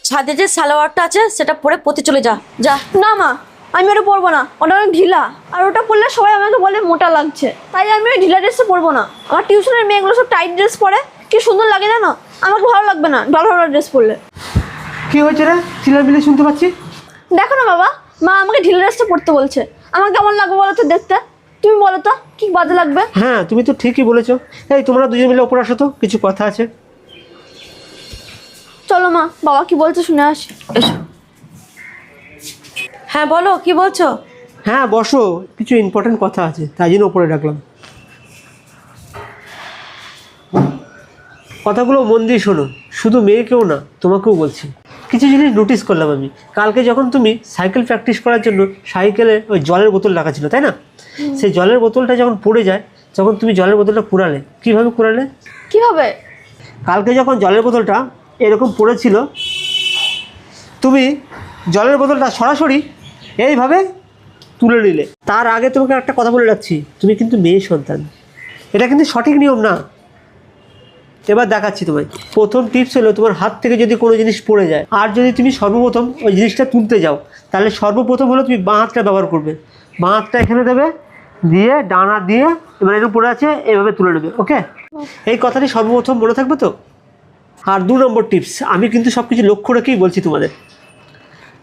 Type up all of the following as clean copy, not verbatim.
ছাদে যে সালোয়ারটা আছে সেটা পরে পতে চলে যা যা। না মা, আমি ওটা পরবো না, ওটা অনেক ঢিলা, আর ওটা পরলে সবাই আমাকে বলে মোটা লাগছে, তাই আমি ওই ঢিলা ড্রেসটা পরবো না। আমার টিউশনের মেয়েগুলো সব টাইট ড্রেস পরে, কি সুন্দর লাগে জানো, আমাকে ভালো লাগবে না ঢলা ঢলা ড্রেস পরলে। কি হয়েছে রে, চিল্লামিল্লি শুনতে পাচ্ছি? দেখো না বাবা, মা আমাকে ঢিলা ড্রেসটা পরতে বলছে, আমাকে কেমন লাগবে বলো তো দেখতে, তুমি বলো তো কি বাজে লাগবে। হ্যাঁ তুমি তো ঠিকই বলেছো। এই তোমরা দুজন মিলে ওপর আসো তো, কিছু কথা আছে। চলো মা, বাবা কি বলছে শুনে আসি। এসো। হ্যাঁ বলো, কি বলছো? হ্যাঁ বসো, কিছু ইম্পর্টেন্ট কথা আছে, তাই জন্য ওপরে ডাকলাম। কথাগুলো মন দিয়ে শোনো, শুধু মেয়েকেও না তোমাকেও বলছি। কিছু জিনিস নোটিস করলাম আমি। কালকে যখন তুমি সাইকেল প্র্যাকটিস করার জন্য সাইকেলে ওই জলের বোতল রাখা ছিল, তাই না? সেই জলের বোতলটা যখন পড়ে যায়, যখন তুমি জলের বোতলটা কুড়ালে, কীভাবে কুড়ালে? কিভাবে? কালকে যখন জলের বোতলটা এরকম পড়েছিল, তুমি জলের বোতলটা সরাসরি এইভাবে তুলে নিলে। তার আগে তোমাকে একটা কথা বলে রাখছি, তুমি কিন্তু মেয়ে সন্তান, এটা কিন্তু সঠিক নিয়ম না। এবার দেখাচ্ছি তোমায়। প্রথম টিপস হলো, তোমার হাত থেকে যদি কোনো জিনিস পড়ে যায়, আর যদি তুমি সর্বপ্রথম ওই জিনিসটা তুলতে যাও, তাহলে সর্বপ্রথম হলো তুমি বাঁ হাতটা ব্যবহার করবে। বাঁ হাতটা এখানে দেবে, দিয়ে ডানা দিয়ে এবার এরকম পড়ে আছে এভাবে তুলে নেবে। ওকে, এই কথাটি সর্বপ্রথম মনে থাকবে তো। আর 2 নম্বর টিপস, আমি কিন্তু সব কিছু লক্ষ্য রেখেই বলছি তোমাদের।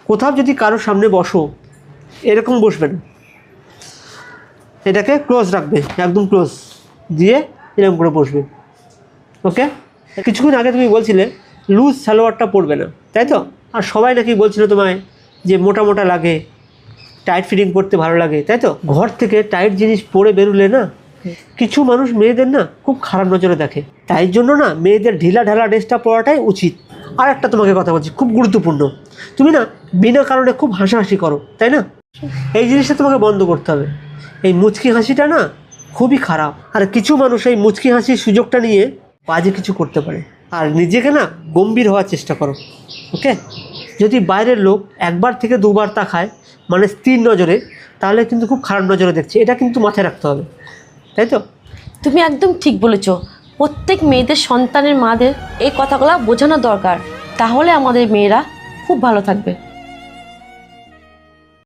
কোথাও যদি কারোর সামনে বসো, এরকম বসবে না, এটাকে ক্লোজ রাখবে, একদম ক্লোজ দিয়ে এরকম করে বসবে। ওকে, কিছুক্ষণ আগে তুমি বলছিলে লুজ সালোয়ারটা পরবে না, তাই তো? আর সবাই নাকি বলছিল তোমায় যে মোটা মোটা লাগে, টাইট ফিটিং করতে ভালো লাগে, তাই তো? ঘর থেকে টাইট জিনিস পরে বেরোলে না, কিছু মানুষ মেয়েদের না খুব খারাপ নজরে দেখে। তাই জন্য না মেয়েদের ঢিলা ঢালা ড্রেসটা পরাটাই উচিত। আর একটা তোমাকে কথা বলছি, খুব গুরুত্বপূর্ণ, তুমি না বিনা কারণে খুব হাসাহাসি করো, তাই না? এই জিনিসটা তোমাকে বন্ধ করতে হবে। এই মুচকি হাসিটা না খুবই খারাপ। আর কিছু মানুষ এই মুচকি হাসির সুযোগটা নিয়ে বাজে কিছু করতে পারে। আর নিজেকে না গম্ভীর হওয়ার চেষ্টা করো। ওকে, যদি বাইরের লোক একবার থেকে 2বার তাকায়, মানে স্থির নজরে, তাহলে কিন্তু খুব খারাপ নজরে দেখছে, এটা কিন্তু মাথায় রাখতে হবে, তাই তো? তুমি একদম ঠিক বলেছো। প্রত্যেক মেয়েদের সন্তানের মাদের এই কথাগুলো বোঝানো দরকার, তাহলে আমাদের মেয়েরা খুব ভালো থাকবে।